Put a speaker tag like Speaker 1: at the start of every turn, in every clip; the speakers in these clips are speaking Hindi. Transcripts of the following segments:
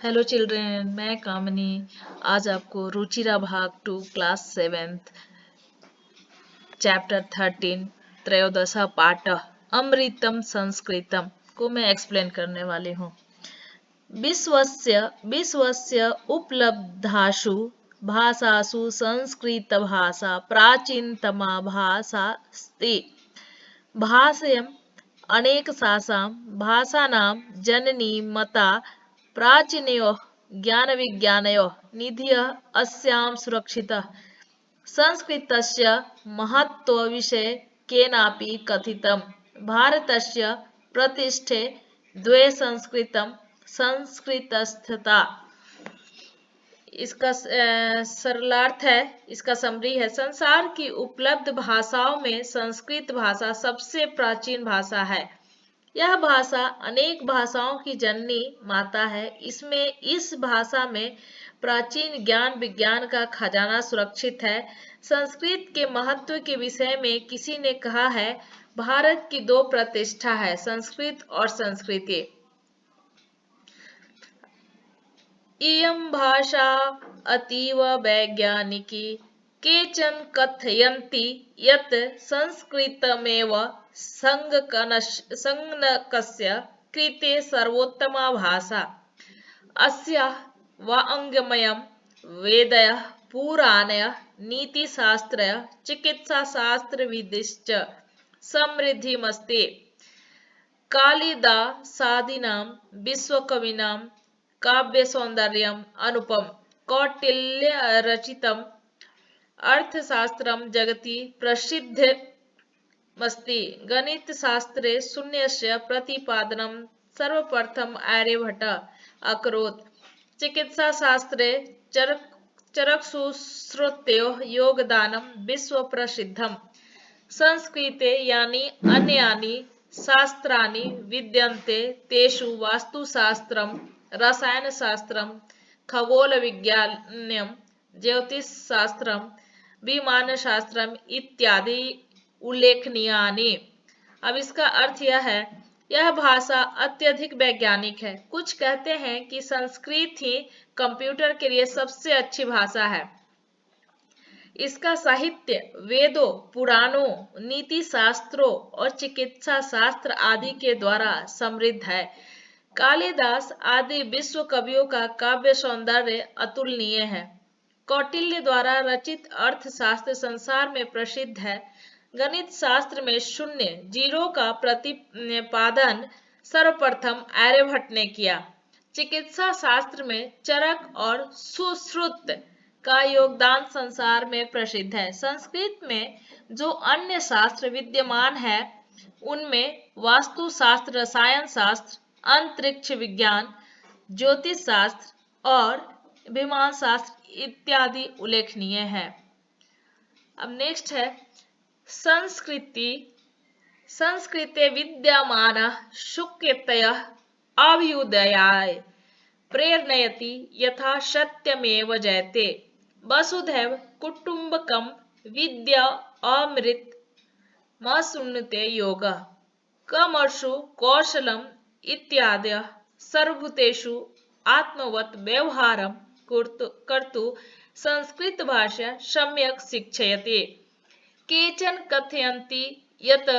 Speaker 1: हेलो चिल्ड्रेन, मैं कामिनी आज आपको रुचिरा भाग 2 क्लास 7th चैप्टर 13 त्रयोदशा पाठ अमृतम संस्कृतम को मैं एक्सप्लेन करने वाली हूँ। विश्वस्य उपलब्धासु भाषासु संस्कृत भाषा प्राचीनतमा भाषा अस्ति। भाषयम् अनेकसासां भाषाणां जननी मता प्राचीनयोः ज्ञानविज्ञानयोः निधयः अस्यां सुरक्षितः। संस्कृतस्य महत्त्वविषये केनापि कथितं। भारतस्य प्रतिष्ठे द्वे संस्कृतं संस्कृतस्थता। इसका सरलार्थ है, इसका समरी है। संसार की उपलब्ध भाषाओं में संस्कृत भाषा सबसे प्राचीन भाषा है। यह भाषा अनेक भाषाओं की जननी माता है। इस भाषा में प्राचीन ज्ञान विज्ञान का खजाना सुरक्षित है। संस्कृत के महत्व के विषय में किसी ने कहा है, भारत की दो प्रतिष्ठा है, संस्कृत और संस्कृति। इयं भाषा अतीव वैज्ञानिकी। केचन कथयन्ति यत् संस्कृतमेव संगणकस्य कृते सर्वोत्तमा भाषा। अस्याः वाङ्मयं वेदः पुराणः नीतिशास्त्रः चिकित्साशास्त्रविधिश्च समृद्धिमस्ति। कालिदासादीनां विश्वकवीनां काव्यसौन्दर्यम् अनुपम। कौटिल्यरचितम् अर्थशास्त्रं जगति प्रसिद्धमस्ति। गणितशास्त्रे शून्यस्य प्रतिपादनं सर्वप्रथमम् आर्यभट्टः अकरोत्। चिकित्साशास्त्रे चरकसूत्रयोः योगदानं विश्वप्रसिद्धम्। संस्कृते यानि अन्यानि शास्त्राणि विद्यन्ते तेषु वास्तुशास्त्रं, रसायनशास्त्रं, खगोलविज्ञानं, ज्योतिषशास्त्रं, विमानशास्त्रम इत्यादि उल्लेखनीयानि। अब इसका अर्थ यह है, यह भाषा अत्यधिक वैज्ञानिक है। कुछ कहते हैं कि संस्कृत ही कंप्यूटर के लिए सबसे अच्छी भाषा है। इसका साहित्य वेदों, पुराणों, नीति शास्त्रों और चिकित्सा शास्त्र आदि के द्वारा समृद्ध है। कालिदास आदि विश्व कवियों का काव्य सौंदर्य अतुलनीय है। कौटिल्य द्वारा रचित अर्थशास्त्र संसार में प्रसिद्ध है। गणित शास्त्र में शून्य जीरो का प्रतिपादन सर्वप्रथम आर्यभट्ट ने किया। चिकित्सा शास्त्र में चरक और सुश्रुत का योगदान संसार में प्रसिद्ध है। संस्कृत में जो अन्य शास्त्र विद्यमान है, उनमें वास्तुशास्त्र, रसायन शास्त्र, अंतरिक्ष विज्ञान, ज्योतिष शास्त्र और विमान शास्त्र इत्यादि उल्लेखनीय है। अब नेक्स्ट है संस्कृति। संस्कृते विद्यमानः शुक्यतयः अभ्युदयाय प्रेरणयति यथा सत्यमेव जयते। वसुधैव कुटुम्बकं विद्या अमृत मसुन्नते योगः कर्मसु कौशलम् इत्यादयः सर्वभूतेषु आत्मवत् व्यवहारं कर्तुं संस्कृत भाषा सम्यक् शिक्षयति। केचन कथयन्ति यत्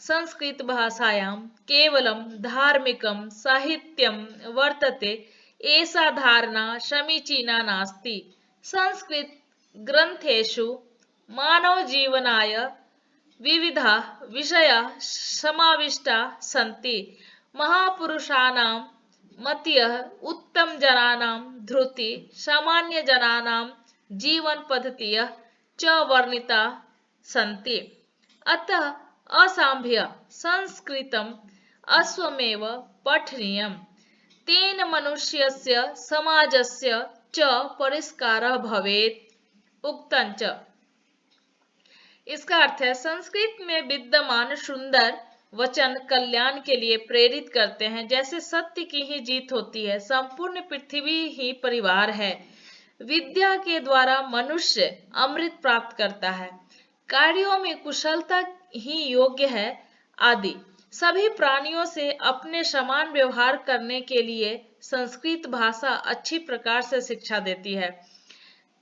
Speaker 1: संस्कृत भाषायां केवलं धार्मिकं साहित्यं वर्तते। एषा धारणा समीचीना नास्ति। संस्कृत ग्रन्थेषु मानवजीवनाय विविधा विषयाः समाविष्टाः सन्ति। महापुरुषाणां मतीयः उत्तमजनानां धृति सामान्यजनानां जीवनपद्धतयः च वर्णिताः सन्ति। अतः असम्भ्य संस्कृतम् अस्वमेव पठनीयम्। तेन मनुष्यस्य समाजस्य च परिष्कारः भवेत्। उक्तञ्च। इसका अर्थ है, संस्कृत में विद्यमान सुंदर वचन कल्याण के लिए प्रेरित करते हैं। जैसे सत्य की ही जीत होती है, संपूर्ण पृथ्वी ही परिवार है। विद्या के द्वारा मनुष्य अमृत प्राप्त करता है। कार्यों में कुशलता ही योग्य है आदि। सभी प्राणियों से अपने समान व्यवहार करने के लिए संस्कृत भाषा अच्छी प्रकार से शिक्षा देती है।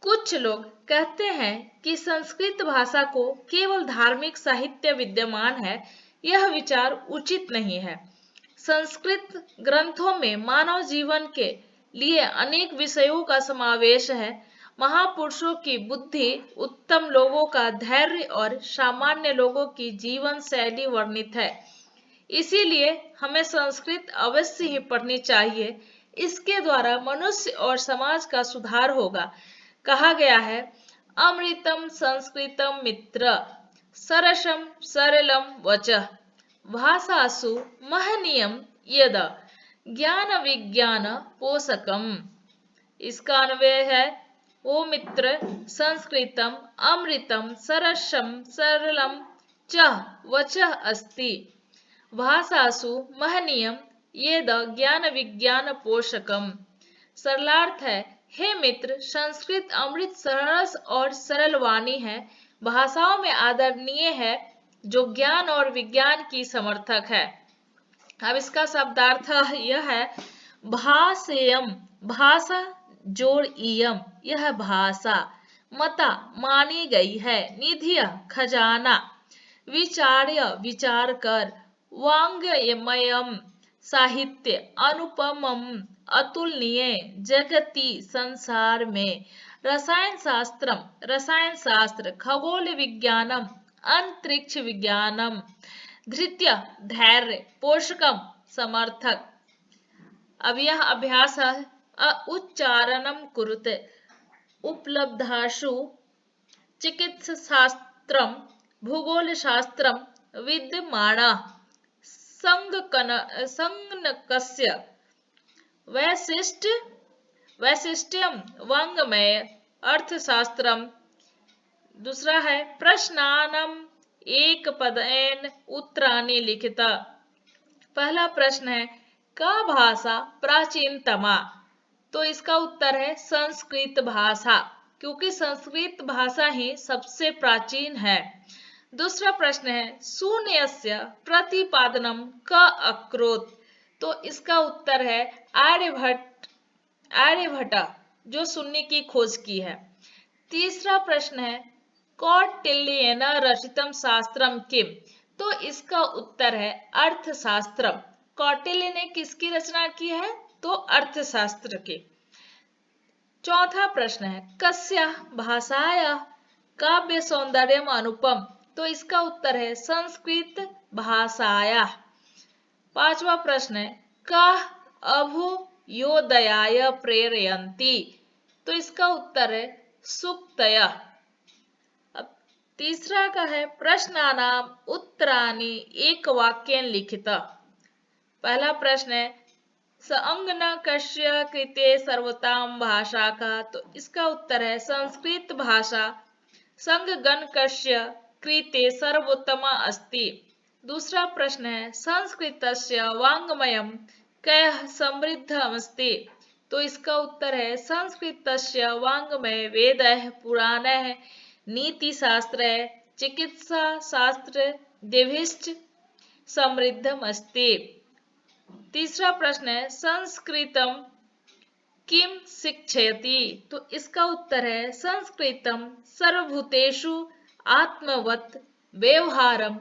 Speaker 1: कुछ लोग कहते हैं कि संस्कृत भाषा को केवल धार्मिक साहित्य विद्यमान है। यह विचार उचित नहीं है। संस्कृत ग्रंथों में मानव जीवन के लिए अनेक विषयों का समावेश है। महापुरुषों की बुद्धि, उत्तम लोगों का धैर्य और सामान्य लोगों की जीवन शैली वर्णित है। इसीलिए हमें संस्कृत अवश्य ही पढ़नी चाहिए। इसके द्वारा मनुष्य और समाज का सुधार होगा। कहा गया है, अमृतम संस्कृतम मित्र, सरसम सरलम वचः, भाषासु महनीयम यद, ज्ञान विज्ञान पोषकम। इसका अन्वय है, ओ मित्र, संस्कृतम अमृतम सरसम सरलम च वचः अस्ति, भाषासु महनीयम येद ज्ञान विज्ञान पोषकम। सरलार्थ है, हे मित्र, संस्कृत अमृत सरस और सरल वाणी है, भाषाओं में आदरणीय है, जो ज्ञान और विज्ञान की समर्थक है। अब इसका शब्दार्थ यह है, भाषेयम, भाषा जोड़ इयम, यह भाषा, मता मानी गई है, निधिय खजाना, विचार्य विचार कर, वाङ्मयम साहित्य, अनुपमम अतुलनीय, जगति संसार में, रसायन शास्त्रम रसायन शास्त्र, खगोल विज्ञानम अंतरिक्ष विज्ञानम, धृत्य धैर्य, पोषकम समर्थक। अब यह अभ्यास है, उच्चारणम कुरुते, उपलब्धाशु चिकित्साशास्त्रम भूगोलशास्त्रम विद्यमाना संगणकस्य वैशिष्ट्यम वाङ्मय अर्थशास्त्रम। दूसरा है, प्रश्नानाम एक पदेन उत्तराणि लिखिता। पहला प्रश्न है, का भाषा प्राचीनतमा? तो इसका उत्तर है संस्कृत भाषा, क्योंकि संस्कृत भाषा ही सबसे प्राचीन है। दूसरा प्रश्न है, शून्यस्य प्रतिपादनम क अकरोत्? तो इसका उत्तर है आर्यभट्ट, जो शून्य की खोज की है। तीसरा प्रश्न है, कौटिल्येन रचितम शास्त्रम किम? तो इसका उत्तर है अर्थशास्त्रम। कौटिल्य ने किसकी रचना की है? तो अर्थशास्त्र की। चौथा प्रश्न है, कस्य भाषाया काव्य सौंदर्यम अनुपम? तो इसका उत्तर है संस्कृत भाषाया। पांचवा प्रश्न है, कः अभ्युदयाय प्रेरयन्ति? तो इसका उत्तर है सूक्तयः। अब तीसरा का है, प्रश्नानाम उत्तराणि एक वाक्येन लिखिता। पहला प्रश्न है, संगणकस्य कृते सर्वोत्तम भाषा का? तो इसका उत्तर है संस्कृत भाषा संगणकस्य कृते सर्वोत्तमा अस्ति। दूसरा प्रश्न है, संस्कृतस्य वाङ्मयं कः समृद्धमस्ति? तो इसका उत्तर है संस्कृतस्य वाङ्मय वेदः पुराणः नीतिशास्त्रः चिकित्सा शास्त्र देभिश्च समृद्धमस्ति। तीसरा प्रश्न है, संस्कृतम किम शिक्षयति? तो इसका उत्तर है संस्कृतम सर्वभूतेषु आत्मवत् व्यवहारं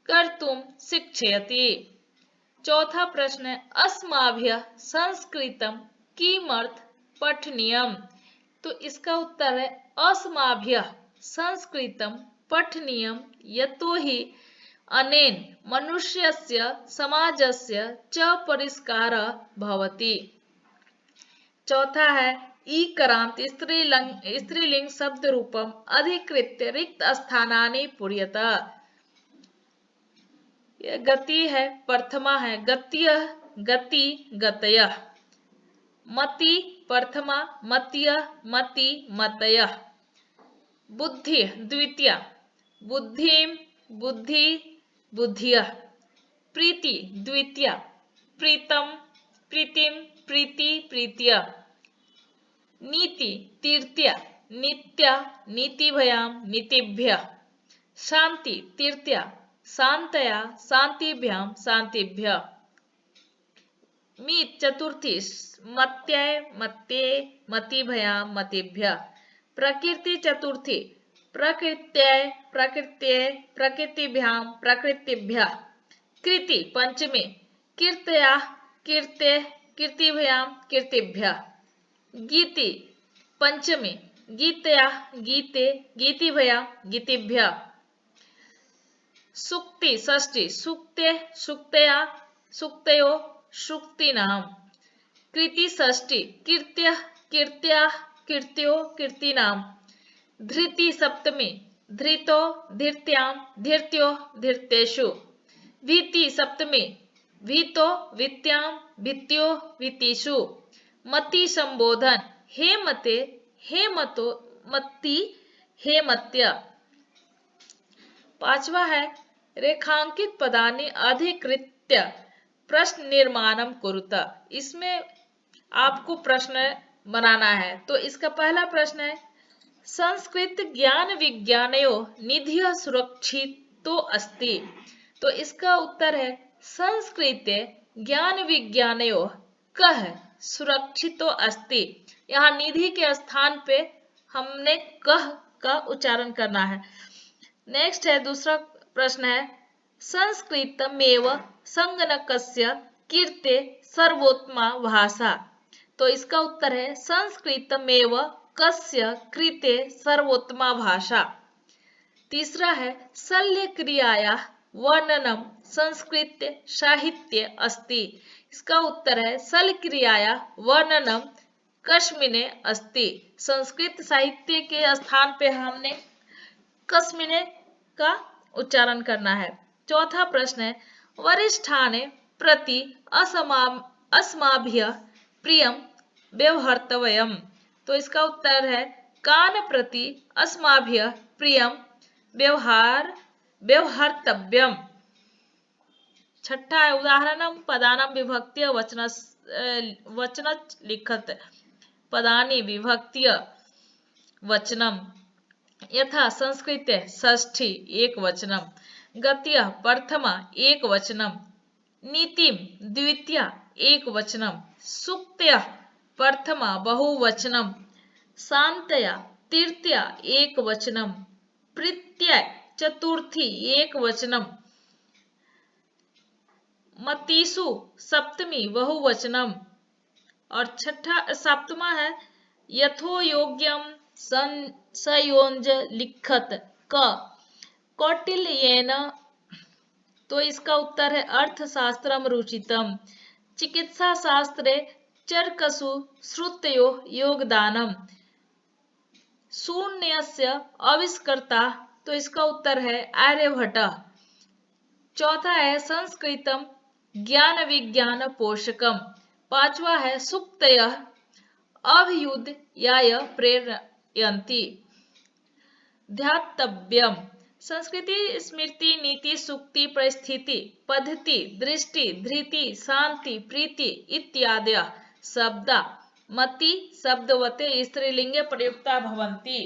Speaker 1: कर्तुम शिक्षयति। चौथा प्रश्न है, अस्माभ्यः संस्कृतम किमर्थ पठनीयम? तो इसका उत्तर है अस्माभ्यः संस्कृतम पठनीयम यतोहि अनेन मनुष्यस्य समाजस्य च परिष्कारः भवति। चौथा है, ईकारांत स्त्रीलिंग शब्द रूपम अधिकृत्य रिक्त स्थानानि पूर्यत। गति है, प्रथमा है, गत्यः गति गतयः, मति प्रथमा मत्यः मति मतयः, बुद्धि द्वितीया बुद्धिं बुद्धि बुद्धियः, प्रीति द्वितीया प्रीतम प्रीतिं प्रीति प्रीत्या, नीति तृतीया नित्या नीतिभयां नीतिभ्यः, शांति तृतीया शांतया शांतिभ्यां शांतिभ्यः। मीत चतुर्थी मत्य मत्ये मतिभया मतिभ्य। प्रकृति चतुर्थी प्रकृत्यै प्रकृत्यै प्रकृतिभ्यां प्रकृतिभ्यः। कृति पंचमी कीर्तया कीर्ते कीर्तिभ्यां कीर्तिभ्यः। गीति पंचमी गीतया गीते गीतिभ्यां गीतिभ्यः। सूक्ति षष्ठी सूक्ते सूक्तया सूक्तयो सूक्तीनां। कृति षष्ठी कीर्त्य कीर्त्या कीर्त्यो कीर्तीनां। धृति सप्तमी धृतो धृत्यां धृत्यो धृतेषु। वीति सप्तमी वीतो वित्यां वित्यो वित्तिषु। मति संबोधन हे मते हे मतो मत्ति हे मत्य। पांचवा है रेखांकित पदानि अधिकृत्य प्रश्न निर्माणम कुरुत। इसमें आपको प्रश्न बनाना है। तो इसका पहला प्रश्न है संस्कृत ज्ञान विज्ञानयो निधिः सुरक्षितो अस्ति। तो इसका उत्तर है संस्कृत ज्ञान विज्ञानयो कः सुरक्षितो अस्ति। यहाँ निधि के स्थान पे हमने कह का उच्चारण करना है। नेक्स्ट है दूसरा प्रश्न है संस्कृतमेव संगणकस्य कीर्ते सर्वोत्तमा भाषा। तो इसका उत्तर है संस्कृतमेव कस्य कृते सर्वोत्तमा भाषा। तीसरा है शल्य क्रियाया वर्णनम संस्कृत साहित्य अस्ति। इसका उत्तर है शल्य क्रियाया वर्णनम कस्मिने अस्ति। संस्कृत साहित्य के स्थान पे हमने कस्मिने का उच्चारण करना है। चौथा प्रश्न है वरिष्ठाने प्रति अस्माभ्य प्रियम व्यवहर्तव्यम। तो इसका उत्तर है कान प्रति अस्माभ्य प्रियम व्यवहर्तव्यम। छठा है उदाहरणम पदानां विभक्त्य वचनच लिखत पदानि विभक्त्य वचनम यथा संस्कृते षष्ठी एक वचनम गत्य प्रथमा एक वचनम नीतिम द्वितीया एक वचनम सूक्तया प्रथमा बहुवचनम शांतया तृतीया एक वचनम प्रत्यय चतुर्थी एक वचनम मतीसु सप्तमी बहुवचनम। और छठा सप्तमा है यथो योग्यम संयोज लिखत क कौटिल्येन। तो इसका उत्तर है अर्थशास्त्रम रुचितम चिकित्सा शास्त्रे चरकसु श्रुतयो योगदानम शून्यस्य आविष्कर्ता। तो इसका उत्तर है आर्यभट्ट। चौथा है संस्कृतम ज्ञान विज्ञान पोषकम। पांचवा है सूक्तयः अभ्युदयाय प्रेरयन्ति। ध्यातव्यम संस्कृति स्मृति नीति सूक्ति परिस्थिति पद्धति दृष्टि धृति शांति प्रीति इत्यादयः शब्दा मति शब्दवते स्त्रीलिंगे प्रयुक्ता भवन्ति।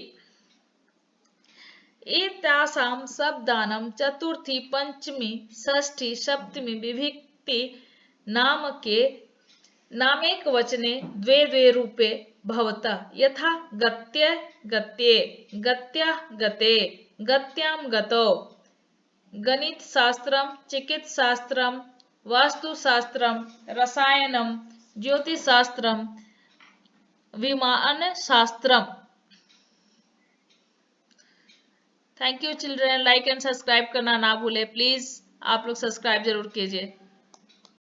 Speaker 1: एतासां शब्दानां चतुर्थी पंचमी षष्ठी सप्तमी विभक्ति नामेक वचने द्वे द्वे रूपे भवतः यथा गत्ये गत्ये गत्या गते गत्यां गतौ। गणित शास्त्रम चिकित्साशास्त्रम वास्तुशास्त्रम रसायनम ज्योतिषशास्त्रम विमान शास्त्रम। Thank you children. Like and subscribe करना ना भूले प्लीज। आप लोग सब्सक्राइब जरूर कीजिए।